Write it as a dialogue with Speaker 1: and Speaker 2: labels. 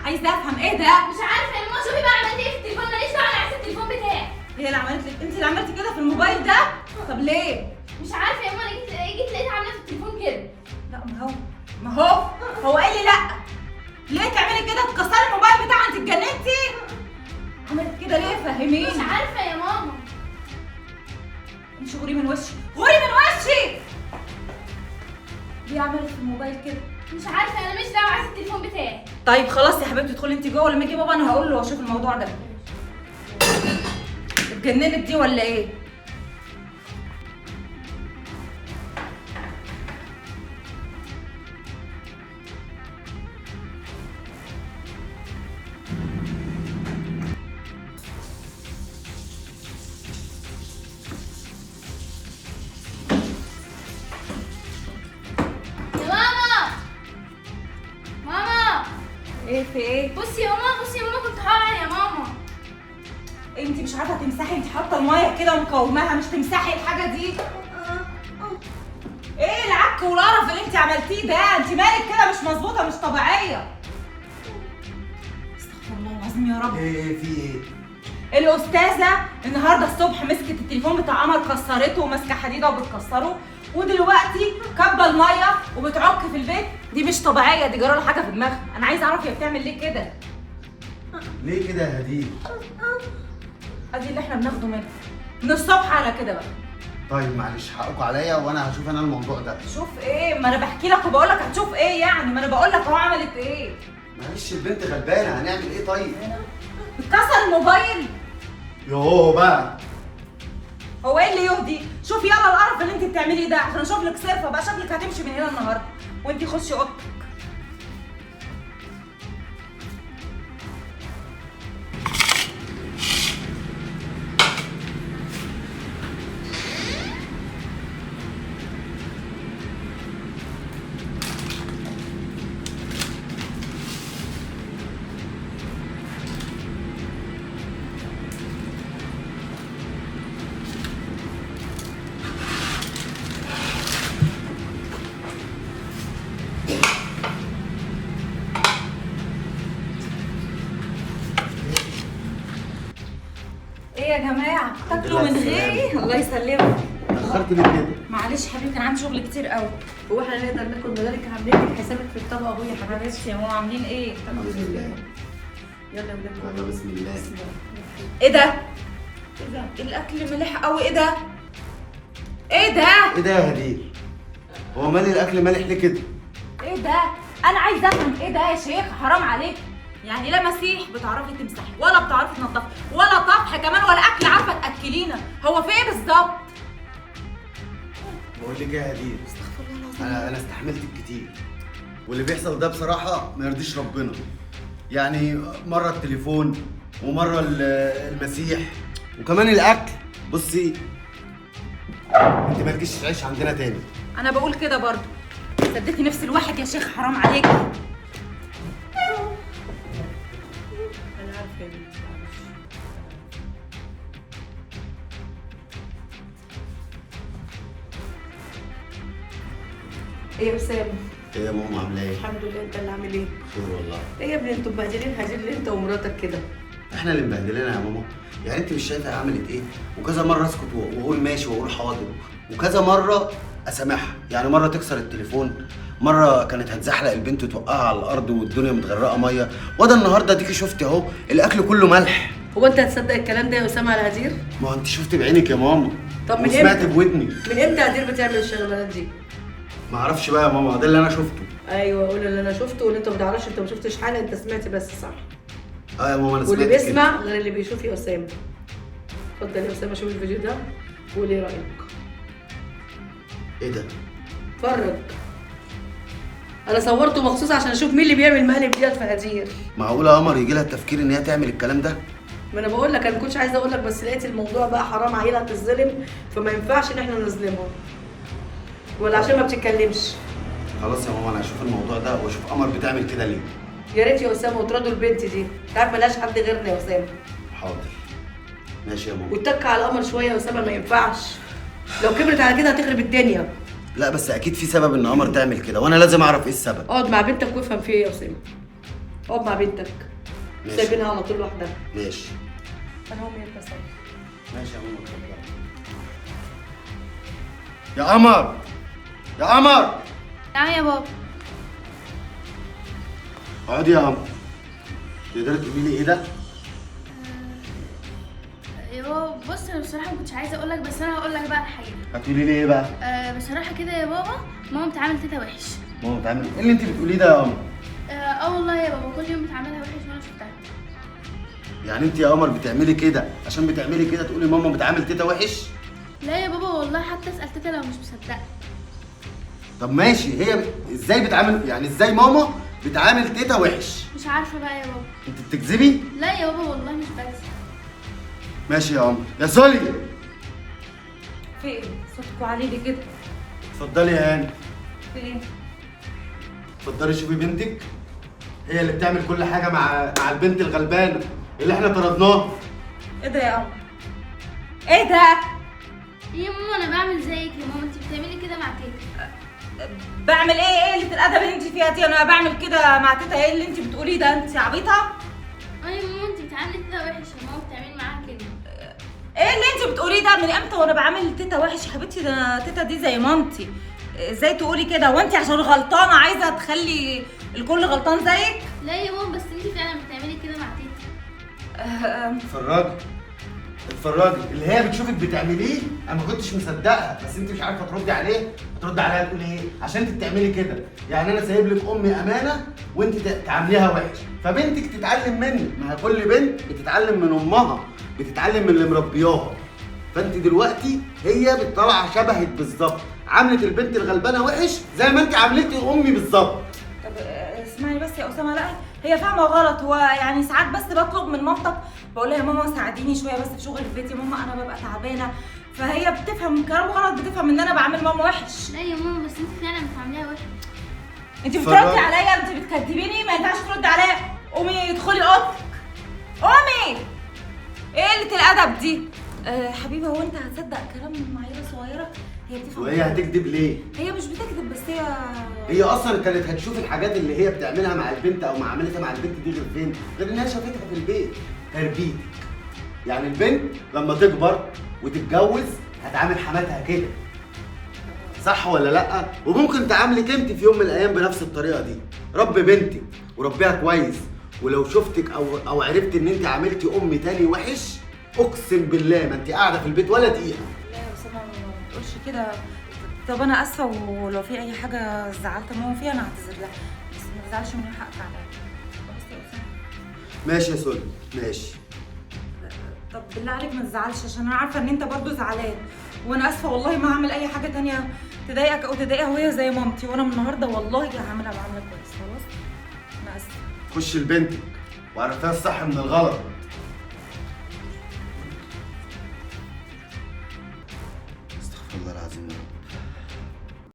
Speaker 1: عايزه افهم ايه ده؟
Speaker 2: مش عارفه يا ماما، شوفي بقى عملت ايه في التليفون، ماليش دعوه، انا عايزه التليفون بتاعي.
Speaker 1: هي اللي عملت لك؟ انت اللي عملتي كده في الموبايل ده؟ طب ليه؟
Speaker 2: مش عارفه يا ماما، انا جيت لقيتها عامله في التليفون كده.
Speaker 1: لا ما هو قال لي لا. ليه تعملي كده؟ تكسري الموبايل بتاعها؟ انت اتجننتي؟ عملت كده ليه؟ فهميني.
Speaker 2: مش عارفه يا ماما.
Speaker 1: امشي غوري من وشي، غوري من وشي. ليه عملت في الموبايل كده؟
Speaker 2: مش عارفه، انا مش دعوه، عايزه التليفون بتاعي.
Speaker 1: طيب خلاص يا حبيبتي ادخلي انت جوه، لما يجي بابا انا هقول له واشوف الموضوع ده. اتجننت دي ولا ايه؟
Speaker 2: يا ماما، ماما،
Speaker 1: ايه في ايه؟
Speaker 2: بصي يا ماما، كنت هقع يا ماما.
Speaker 1: انت مش عارفه تمسحي؟ انت حاطه الميه كده ومكوماها، مش تمسحي الحاجه دي؟ ايه العك والقرف اللي انت عملتيه ده؟ انت مالك كده؟ مش مظبوطه، مش طبيعيه. استغفر الله العظيم يا رب.
Speaker 3: ايه في ايه؟
Speaker 1: الاستاذه النهارده الصبح مسكت التليفون بتاع عمر، كسرته وماسكه حديده وبتكسره، ودلوقتي كبه الميه وبتعك في البيت. دي مش طبيعيه، دي جرى حاجه في دماغها. انا عايزه اعرف هي بتعمل ليه كده.
Speaker 3: ليه كده يا هدير؟
Speaker 1: ادي اللي احنا بناخده منها من الصبح على كده بقى.
Speaker 3: طيب معلش حقكوا عليا وانا هشوف انا الموضوع ده.
Speaker 1: شوف ايه؟ ما انا بحكي لك وبقول لك هتشوف ايه يعني؟ ما انا بقول لك اهو عملت ايه.
Speaker 3: معلش البنت غلبانه، هنعمل ايه طيب؟
Speaker 1: اتكسر الموبايل.
Speaker 3: يوه بقى.
Speaker 1: هو ايه اللي يهدي؟ شوف يلا القرف اللي انت بتعمليه ده عشان اشوف لك صرفه بقى. شكلك هتمشي من هنا النهارده وانت خشي اوضتك. ايه يا جماعه؟ تاكلوا من غيري؟ الله يسلمك.
Speaker 3: اتاخرت ليه كده؟
Speaker 1: معلش حبيبتي، كان عندي شغل كتير قوي.
Speaker 4: هو احنا نقدر ناكل من غيرك؟ عاملين لك حسابك في الطبق اهو يا حبيبتي.
Speaker 1: حبيبتي يا ماما عاملين ايه؟
Speaker 3: الحمد لله.
Speaker 4: يلا يا ولاد.
Speaker 3: يلا بسم الله.
Speaker 1: ايه ده؟ الاكل ملح قوي. ايه ده؟ ايه ده؟
Speaker 3: ايه ده يا هدير؟ هو مالي الاكل مالح ليه كده؟
Speaker 1: ايه ده؟ انا عايزه افهم ايه ده يا شيخ؟ حرام عليك. يعني لا مسيح بتعرفي تمسحي ولا بتعرفي تنضفي ولا طبخ كمان ولا اكل عارفه تاكلينا. هو في ايه بالظبط؟
Speaker 3: بقول لك ايه يا هدير؟ انا استحملتك كتير، واللي بيحصل ده بصراحه ما يرضيش ربنا. يعني مره التليفون ومره المسيح وكمان الاكل. بصي انت مالكيش تعيش عندنا تاني.
Speaker 1: انا بقول كده برضو. سدتي نفس الواحد يا شيخ، حرام عليك.
Speaker 4: انا عارفه يا بنتي، معلش. ايه يا اسامه؟
Speaker 3: ايه يا ماما عامله ايه؟
Speaker 4: الحمد لله. انت اللي عامل ايه؟
Speaker 3: خير والله.
Speaker 4: ايه يا ابني انتوا مبهدلين هدير ليه انت ومراتك كده؟
Speaker 3: احنا اللي مبهدلينها يا ماما. يعني انت مش شايفه عملت ايه؟ وكذا مره اسكت واقول ماشي واقول حاضر، وكذا مره اسامحها. يعني مره تكسر التليفون، مره كانت هتزحلق البنت وتوقعها على الارض والدنيا متغرقه ميه، وده النهارده ديكي شفتي اهو الاكل كله ملح.
Speaker 4: هو انت هتصدق الكلام ده يا اسامه على هدير؟
Speaker 3: ما هو انت شفتي بعينك يا ماما.
Speaker 4: طب من
Speaker 3: وسمعت
Speaker 4: امتى؟
Speaker 3: بودني.
Speaker 4: من امتى هدير بتعمل الشغلانات دي؟
Speaker 3: ما اعرفش بقى يا ماما، ده اللي انا شفته.
Speaker 4: ايوه قول اللي انا شفته، واللي انت ما تعرفش انت ما شفتش حاجه، انت سمعت بس صح.
Speaker 3: اه يا ماما انا سمعت
Speaker 4: واللي
Speaker 3: كده.
Speaker 4: بيسمع غير اللي بيشوف يا اسامه. اتفضل يا اسامه شوف الفيديو ده وقول ايه رايك.
Speaker 3: ايه ده؟
Speaker 4: اتفرج. انا صورته مخصوص عشان اشوف مين اللي بيعمل مقلب ديت في هدير.
Speaker 3: معقوله يا قمر يجي لها التفكير ان هي تعمل الكلام ده؟
Speaker 4: ما انا بقول لك، انا ما كنتش عايزه اقول لك بس لقيت الموضوع بقى حرام، عيله هتتظلم فما ينفعش ان احنا نظلمها. ولا عشان ما بتتكلمش.
Speaker 3: خلاص يا ماما انا هشوف الموضوع ده واشوف قمر بتعمل كده ليه.
Speaker 4: يا ريت يا اسامه وترادوا البنت دي، انت عارف ملهاش حد غيرنا يا اسامه.
Speaker 3: حاضر ماشي يا ماما.
Speaker 4: واتك على القمر شويه يا اسامه، ما ينفعش. لو كبرت على كده هتخرب الدنيا.
Speaker 3: لا بس اكيد في سبب ان قمر تعمل كده، وانا لازم اعرف ايه السبب.
Speaker 4: اقعد مع بنتك وافهم في ايه يا اسامه. اقعد مع بنتك.
Speaker 3: ماشي.
Speaker 4: سايبينها على طول لوحدها.
Speaker 3: ماشي.
Speaker 1: انا امي اتصلت.
Speaker 3: ماشي يا ماما اتفضلي. يا قمر، يا قمر،
Speaker 2: نعم يا بابا.
Speaker 3: اقعدي يا قمر. تقدري تقولي لي ايه ده؟
Speaker 2: يا بابا بص انا بصراحه ما كنتش عايزه اقول لك، بس انا هقول لك بقى الحقيقه.
Speaker 3: هتقولي لي ايه بقى؟
Speaker 2: بصراحه كده يا بابا ماما بتعامل تيتا وحش.
Speaker 3: ماما بتعمل ايه اللي انت بتقوليه ده يا قمر؟
Speaker 2: والله يا بابا كل يوم بتعاملها وحش وانا شفتها.
Speaker 3: يعني انت يا قمر بتعملي كده عشان بتعملي كده تقولي ماما بتعامل تيتا وحش؟
Speaker 2: لا يا بابا والله حتى اسال تيتا لو مش مصدقه.
Speaker 3: طب ماشي، هي ازاي بتعامل، يعني ازاي ماما بتعامل تيتا وحش؟
Speaker 2: مش عارفه بقى يا بابا.
Speaker 3: انت بتكذبي؟
Speaker 2: لا يا بابا والله مش بكذب.
Speaker 3: ماشي يا قمر. يا سولي،
Speaker 1: في ايه؟ صوتكوا عالي ليه كده؟
Speaker 3: اتفضلي يا هاني.
Speaker 1: في ايه؟
Speaker 3: اتفضلي شوفي بنتك، هي اللي بتعمل كل حاجه مع البنت الغلبانه اللي احنا طردناها.
Speaker 1: ايه ده يا قمر؟ ايه ده؟
Speaker 2: يا ماما انا بعمل زيك يا ماما، انت بتعملي كده مع تيتا.
Speaker 1: بعمل ايه؟ ايه اللي الادب اللي انت فيها دي؟ انا بعمل كده مع تيتا؟ ايه اللي انت بتقوليه ده؟ انت عبيطه؟
Speaker 2: يا ماما انت بتعاملي تيتا وحش يا ماما، بتعملي معاها كده.
Speaker 1: ايه اللي انت بتقوليه ده؟ من امتى وانا بعمل تيتا وحش يا حبيبتي؟ ده أنا تيتا دي زي مامتي. ازاي تقولي كده؟ وانت عشان غلطانه عايزه تخلي الكل غلطان زيك؟
Speaker 2: لا يا ماما بس انت فعلا بتعملي كده مع تيتا.
Speaker 3: اتفرجي، اتفرجي اللي هي بتشوفك بتعمليه. انا ما كنتش مصدقها، بس انت مش عارفه تردي عليه. هتردي عليها تقولي ايه؟ عشان انت بتعملي كده. يعني انا سايب لك امي امانه وانت تعامليها وحش، فبنتك تتعلم مني. ما هي كل بنت بتتعلم من امها، بتتعلم من اللي مربياها. فانت دلوقتي هي بتطلع شبهك بالظبط، عامله البنت الغلبانه وحش زي ما انت عاملتي امي بالظبط.
Speaker 1: طب اسمعي بس يا اسامه، لا هي فاهمه غلط. هو يعني ساعات بس بطلب من مامتك، بقول لها يا ماما ساعديني شويه بس في شغل البيت يا ماما، انا ببقى تعبانه. فهي بتفهم كلام غلط، بتفهم ان انا بعمل ماما وحش.
Speaker 2: لا يا ماما بس انت فعلا بتعمليها وحش.
Speaker 1: انت بتردي عليا، انت بتكدبيني، ما ينفعش تردي عليا. قومي ادخلي اوضتك، قومي. ايه قله الادب دي؟ حبيبي هو انت هتصدق كلام معيره صغيره؟ هي بتفهم.
Speaker 3: وهي هتكذب ليه؟
Speaker 1: هي مش بتكذب، بس
Speaker 3: هي اصلا كانت هتشوف الحاجات اللي هي بتعملها مع البنت او عملتها مع البنت دي غير فين؟ غير انها شافتها في البيت. تربيتك. يعني البنت لما تكبر وتتجوز هتعامل حماتها كده. صح ولا لا؟ وممكن تعاملك انت في يوم من الايام بنفس الطريقه دي. ربي بنتك وربيها كويس، ولو شفتك او عرفت ان انت عملتي ام تاني وحش، اقسم بالله ما انت قاعده في البيت ولا دقيقه.
Speaker 1: لا يا اسامه ما تقولش كده. طب انا اسفه، ولو في اي حاجه زعلت ماما فيها انا هعتذر لها، بس ما تزعلش مني، حقك عليا. بس يا اسامه
Speaker 3: ماشي يا سولي، ماشي.
Speaker 1: طب بالله عليك ما تزعلش، عشان انا عارفه ان انت برضو زعلان. وانا اسفه والله ما هعمل اي حاجه تانية تضايقك او تضايقها، وهي زي مامتي. وانا من النهارده والله هعملها معامله كويس. خلاص انا اسفه.
Speaker 3: خش لبنتك وعرفتها الصح من الغلط.